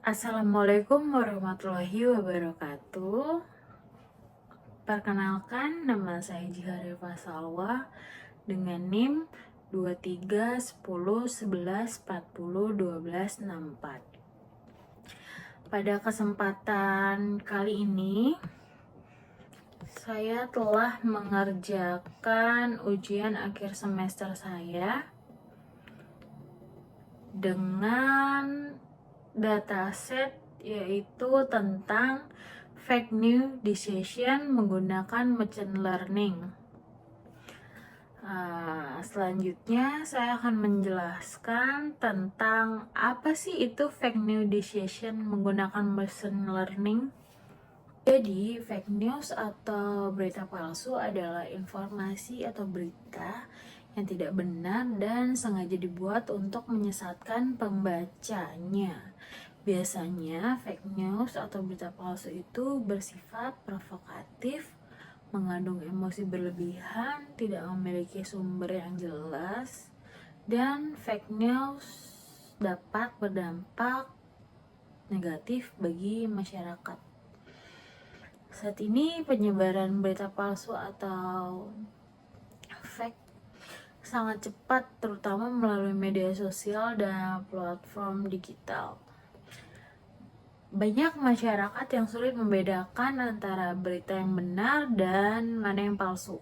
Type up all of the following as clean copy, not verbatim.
Assalamualaikum warahmatullahi wabarakatuh. Perkenalkan, nama saya Jiharifah Salwa dengan NIM 23 10 11 40 12 64. Pada kesempatan kali ini saya telah mengerjakan ujian akhir semester saya dengan dataset yaitu tentang fake news decision menggunakan machine learning. Selanjutnya saya akan menjelaskan tentang apa sih itu fake news decision menggunakan machine learning. Jadi, fake news atau berita palsu adalah informasi atau berita yang tidak benar dan sengaja dibuat untuk menyesatkan pembacanya. Biasanya, fake news atau berita palsu itu bersifat provokatif, mengandung emosi berlebihan, tidak memiliki sumber yang jelas, dan fake news dapat berdampak negatif bagi masyarakat. Saat ini penyebaran berita palsu atau fake sangat cepat, terutama melalui media sosial dan platform digital. Banyak masyarakat yang sulit membedakan antara berita yang benar dan mana yang palsu.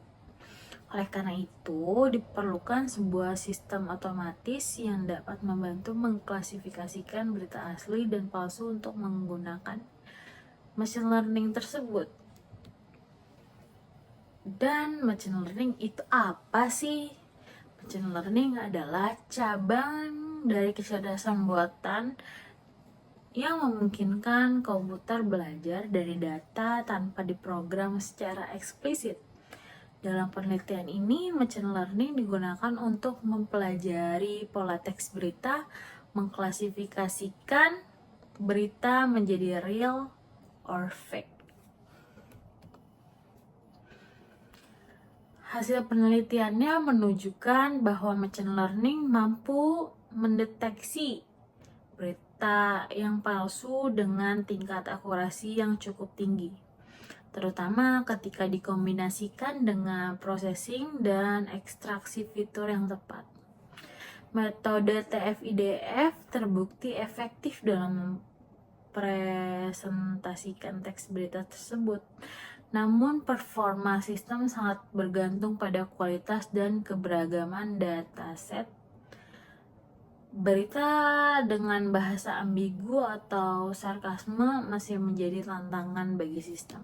Oleh karena itu, diperlukan sebuah sistem otomatis yang dapat membantu mengklasifikasikan berita asli dan palsu untuk menggunakan machine learning tersebut. Dan machine learning itu apa sih? Machine learning adalah cabang dari kecerdasan buatan yang memungkinkan komputer belajar dari data tanpa diprogram secara eksplisit. Dalam penelitian ini, machine learning digunakan untuk mempelajari pola teks berita, mengklasifikasikan berita menjadi real or fake. Hasil penelitiannya menunjukkan bahwa machine learning mampu mendeteksi berita yang palsu dengan tingkat akurasi yang cukup tinggi, terutama ketika dikombinasikan dengan processing dan ekstraksi fitur yang tepat. Metode TF-IDF terbukti efektif dalam mempresentasikan teks berita tersebut. Namun performa sistem sangat bergantung pada kualitas dan keberagaman dataset. Berita dengan bahasa ambigu atau sarkasme masih menjadi tantangan bagi sistem.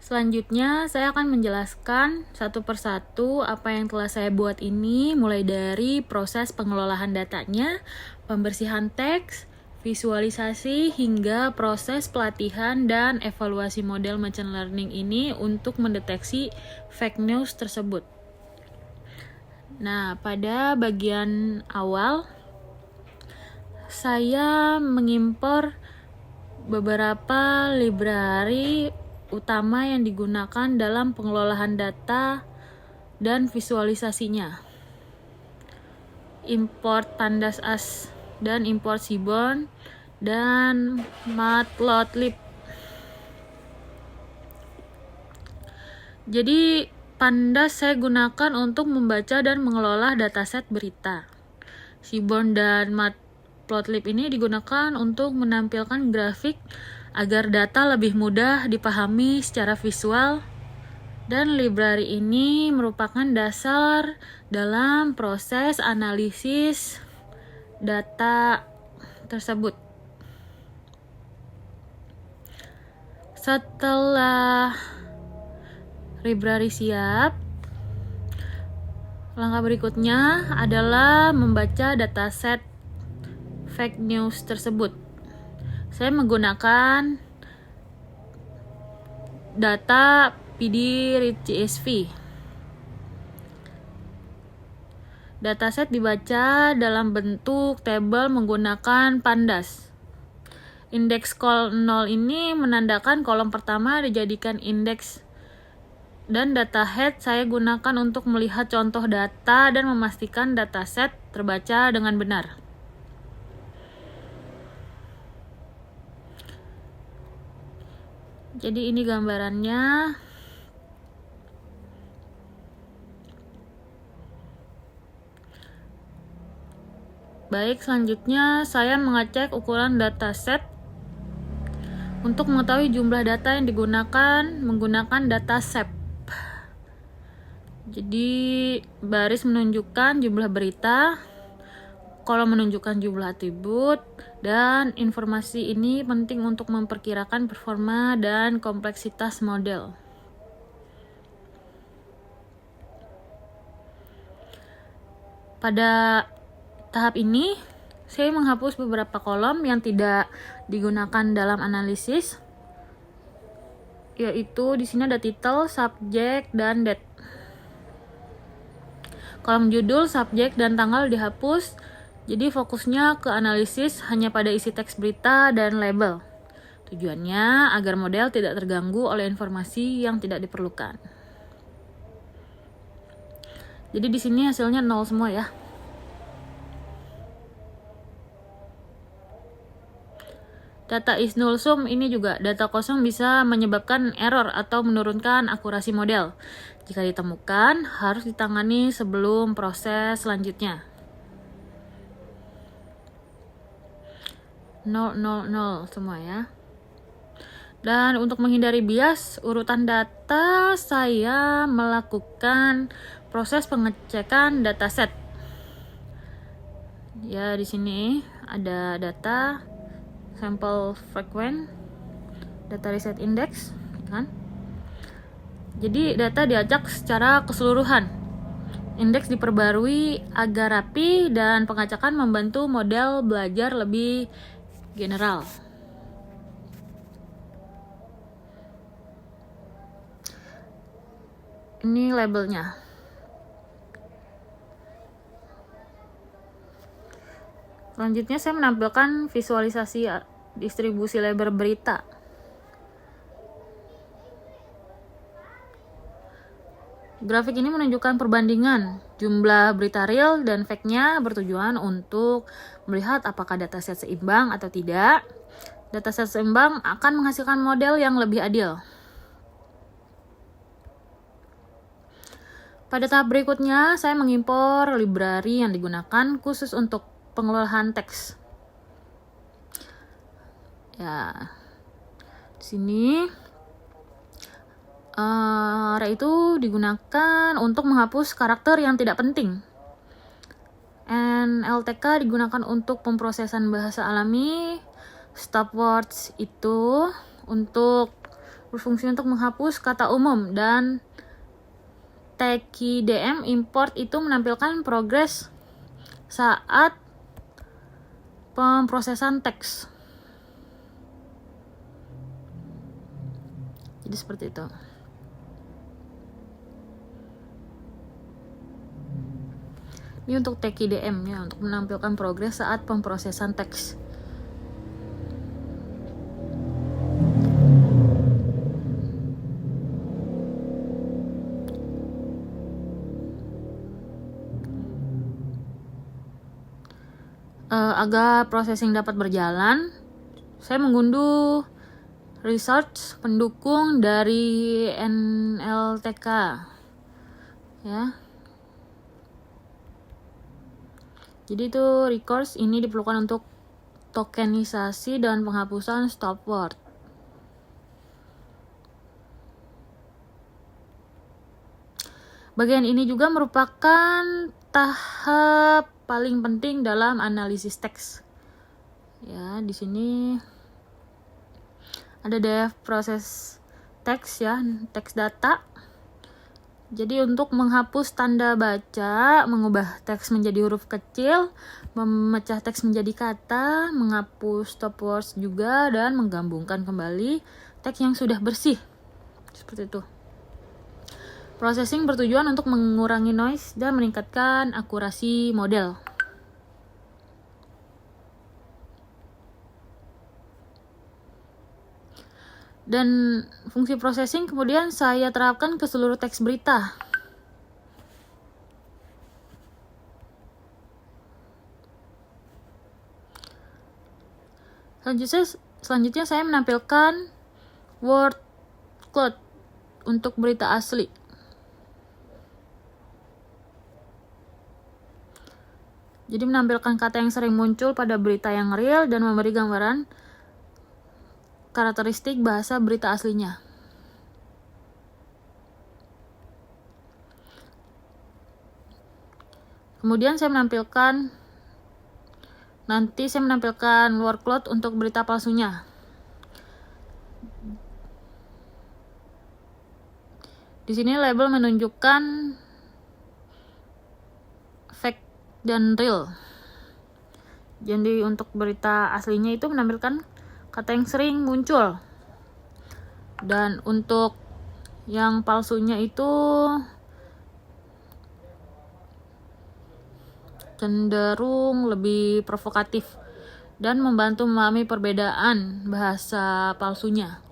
Selanjutnya, saya akan menjelaskan satu persatu apa yang telah saya buat ini, mulai dari proses pengelolaan datanya, pembersihan teks, visualisasi, hingga proses pelatihan dan evaluasi model machine learning ini untuk mendeteksi fake news tersebut. Nah, pada bagian awal, saya mengimpor beberapa library utama yang digunakan dalam pengelolaan data dan visualisasinya. Import Pandas As dan import Seaborn dan Matplotlib. Jadi Pandas saya gunakan untuk membaca dan mengelola dataset berita. Seaborn dan Matplotlib ini digunakan untuk menampilkan grafik agar data lebih mudah dipahami secara visual. Dan library ini merupakan dasar dalam proses analisis data tersebut. Setelah library siap, langkah berikutnya adalah membaca dataset fake news tersebut. Saya menggunakan data PD-READ-CSV. Dataset dibaca dalam bentuk tabel menggunakan Pandas. Indeks col 0 ini menandakan kolom pertama dijadikan indeks dan dataset saya gunakan untuk melihat contoh data dan memastikan dataset terbaca dengan benar. Jadi ini gambarannya. Baik, selanjutnya saya mengecek ukuran dataset untuk mengetahui jumlah data yang digunakan menggunakan data SEP. Jadi baris menunjukkan jumlah berita, kolom menunjukkan jumlah atribut, dan informasi ini penting untuk memperkirakan performa dan kompleksitas model. Pada tahap ini, saya menghapus beberapa kolom yang tidak digunakan dalam analisis, yaitu di sini ada title, subject, dan date. Kolom judul, subjek, dan tanggal dihapus, jadi fokusnya ke analisis hanya pada isi teks berita dan label. Tujuannya agar model tidak terganggu oleh informasi yang tidak diperlukan. Jadi di sini hasilnya 0 semua ya. Data is null sum ini juga data kosong bisa menyebabkan error atau menurunkan akurasi model. Jika ditemukan, harus ditangani sebelum proses selanjutnya. 0, 0, 0 semua ya. Dan untuk menghindari bias urutan data, saya melakukan proses pengecekan dataset. Ya, di sini ada data sample frequent, data reset index, kan? Jadi data diacak secara keseluruhan. Indeks diperbarui agar rapi dan pengacakan membantu model belajar lebih general. Ini labelnya. Selanjutnya saya menampilkan visualisasi distribusi label berita. Grafik ini menunjukkan perbandingan jumlah berita real dan fake-nya bertujuan untuk melihat apakah dataset seimbang atau tidak. Dataset seimbang akan menghasilkan model yang lebih adil. Pada tahap berikutnya, saya mengimpor library yang digunakan khusus untuk pengelolaan teks. Ya, di sini array itu digunakan untuk menghapus karakter yang tidak penting. NLTK digunakan untuk pemrosesan bahasa alami. Stop words itu berfungsi untuk menghapus kata umum, dan TKDM import itu menampilkan progres saat pemrosesan teks. Jadi seperti itu. Ini untuk TKDM ya, untuk menampilkan progres saat pemrosesan teks. Agar processing dapat berjalan, saya mengunduh resource pendukung dari NLTK ya. Jadi itu resource ini diperlukan untuk tokenisasi dan penghapusan stop word. Bagian ini juga merupakan tahap paling penting dalam analisis teks. Ya, di sini ada def proses teks ya, teks data. Jadi untuk menghapus tanda baca, mengubah teks menjadi huruf kecil, memecah teks menjadi kata, menghapus stop words juga, dan menggabungkan kembali teks yang sudah bersih. Seperti itu. Processing bertujuan untuk mengurangi noise dan meningkatkan akurasi model. Dan fungsi processing kemudian saya terapkan ke seluruh teks berita. Selanjutnya saya menampilkan word cloud untuk berita asli. Jadi menampilkan kata yang sering muncul pada berita yang real dan memberi gambaran karakteristik bahasa berita aslinya. Kemudian saya menampilkan workload untuk berita palsunya. Di sini label menunjukkan fake dan real. Jadi untuk berita aslinya itu menampilkan kata yang sering muncul. Dan untuk yang palsunya itu cenderung lebih provokatif dan membantu memahami perbedaan bahasa palsunya.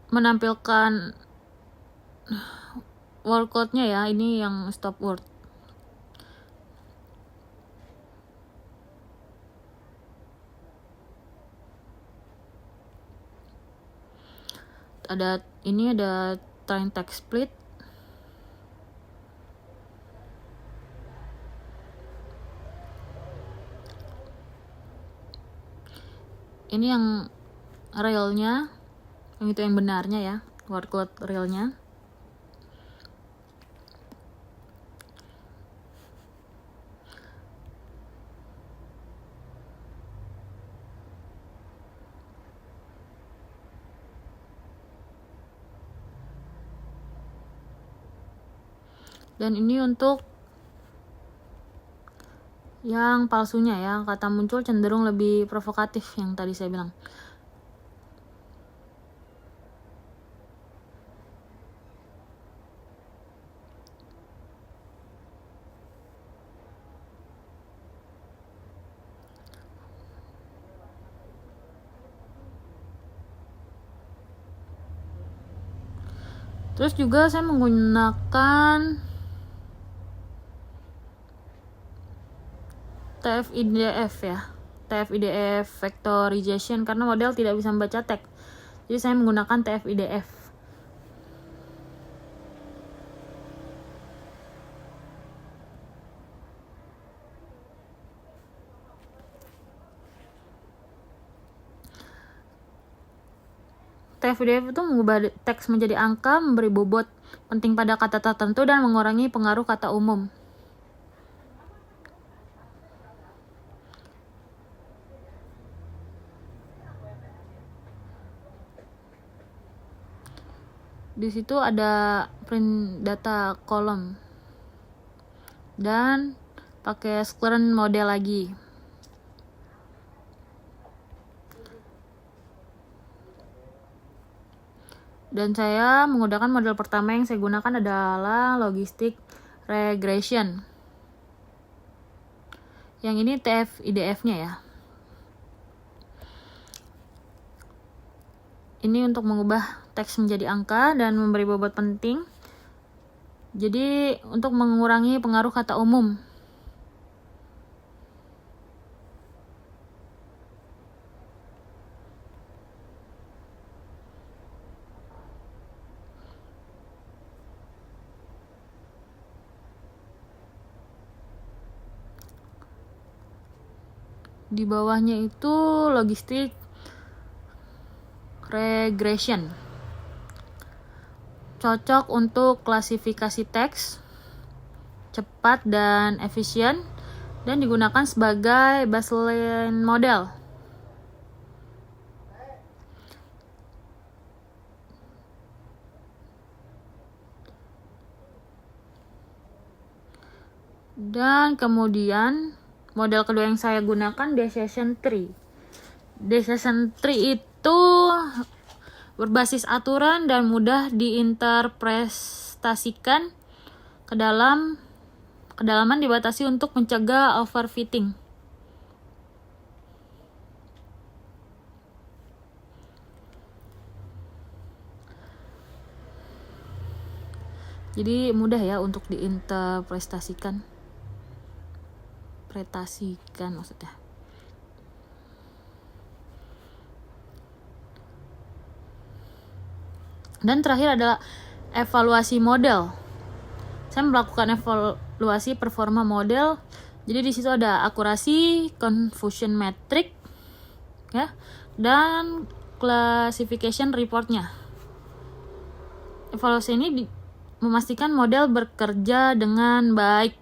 Menampilkan word cloud-nya ya, ini yang stop word. Ada train text split. Ini yang realnya, yang itu yang benarnya ya, word cloud realnya. Dan ini untuk yang palsunya ya, kata muncul cenderung lebih provokatif yang tadi saya bilang. Terus juga saya menggunakan TF-IDF ya, TF-IDF Vectorization karena model tidak bisa membaca teks. Jadi saya menggunakan TF-IDF. TF-IDF itu mengubah teks menjadi angka, memberi bobot penting pada kata tertentu, dan mengurangi pengaruh kata umum. Di situ ada print data column dan pakai Sclern model lagi. Dan saya menggunakan model pertama yang saya gunakan adalah logistic regression. Yang ini TF-IDF-nya ya. Ini untuk mengubah teks menjadi angka dan memberi bobot penting. Jadi untuk mengurangi pengaruh kata umum. Di bawahnya itu logistic regression. Cocok untuk klasifikasi teks, cepat dan efisien, dan digunakan sebagai baseline model. Dan kemudian model kedua yang saya gunakan decision tree. Decision tree itu berbasis aturan dan mudah diinterpretasikan. Kedalaman dibatasi untuk mencegah overfitting. Jadi mudah ya untuk diinterpretasikan. Maksudnya. Dan terakhir adalah evaluasi model. Saya melakukan evaluasi performa model. Jadi di situ ada akurasi, confusion metric, ya, dan classification reportnya. Evaluasi ini memastikan model bekerja dengan baik.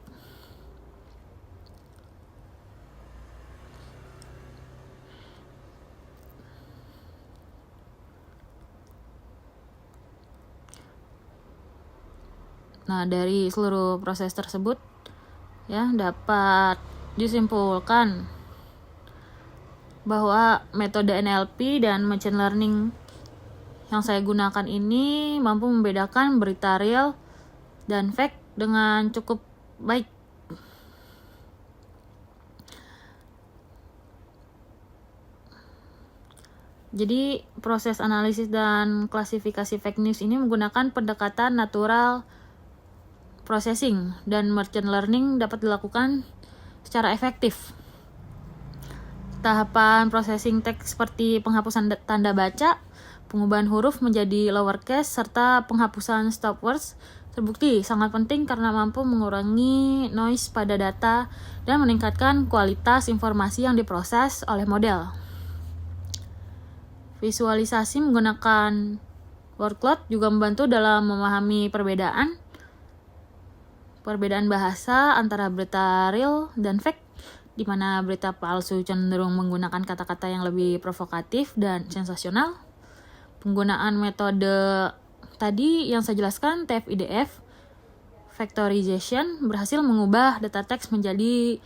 Nah, dari seluruh proses tersebut ya dapat disimpulkan bahwa metode NLP dan machine learning yang saya gunakan ini mampu membedakan berita real dan fake dengan cukup baik. Jadi proses analisis dan klasifikasi fake news ini menggunakan pendekatan natural processing dan machine learning dapat dilakukan secara efektif. Tahapan processing teks seperti penghapusan tanda baca, pengubahan huruf menjadi lowercase, serta penghapusan stop words terbukti sangat penting karena mampu mengurangi noise pada data dan meningkatkan kualitas informasi yang diproses oleh model. Visualisasi menggunakan word cloud juga membantu dalam memahami perbedaan bahasa antara berita real dan fake, di mana berita palsu cenderung menggunakan kata-kata yang lebih provokatif dan sensasional. Penggunaan metode tadi yang saya jelaskan, TF-IDF, factorization, berhasil mengubah data teks menjadi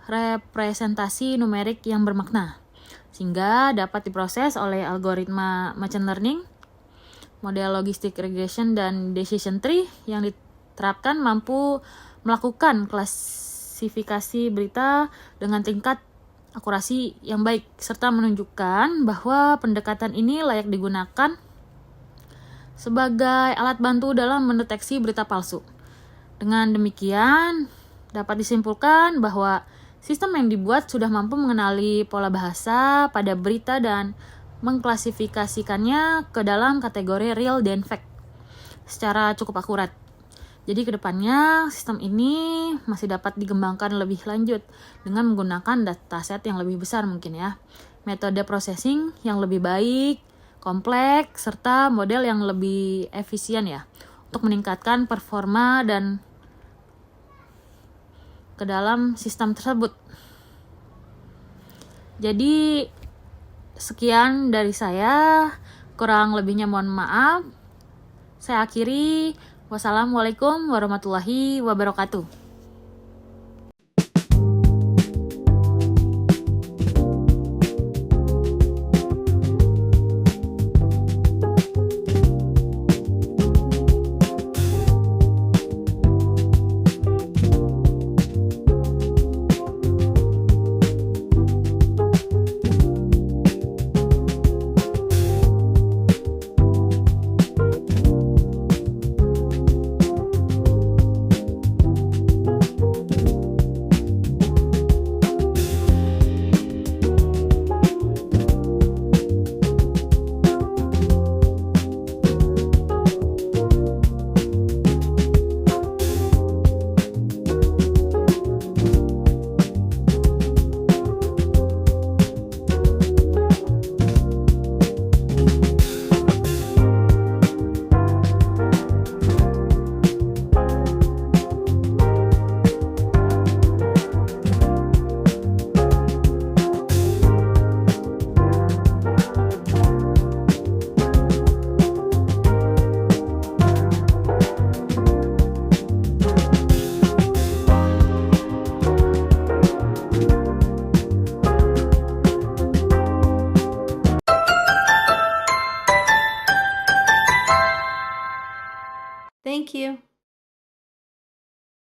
representasi numerik yang bermakna, sehingga dapat diproses oleh algoritma machine learning. Model logistic regression dan decision tree yang diterapkan mampu melakukan klasifikasi berita dengan tingkat akurasi yang baik, serta menunjukkan bahwa pendekatan ini layak digunakan sebagai alat bantu dalam mendeteksi berita palsu. Dengan demikian, dapat disimpulkan bahwa sistem yang dibuat sudah mampu mengenali pola bahasa pada berita dan mengklasifikasikannya ke dalam kategori real dan fake secara cukup akurat. Jadi kedepannya sistem ini masih dapat dikembangkan lebih lanjut dengan menggunakan dataset yang lebih besar mungkin ya, metode processing yang lebih baik, kompleks, serta model yang lebih efisien ya, untuk meningkatkan performa dan ke dalam sistem tersebut. Jadi sekian dari saya, kurang lebihnya mohon maaf. Saya akhiri. Wassalamualaikum warahmatullahi wabarakatuh. Thank you.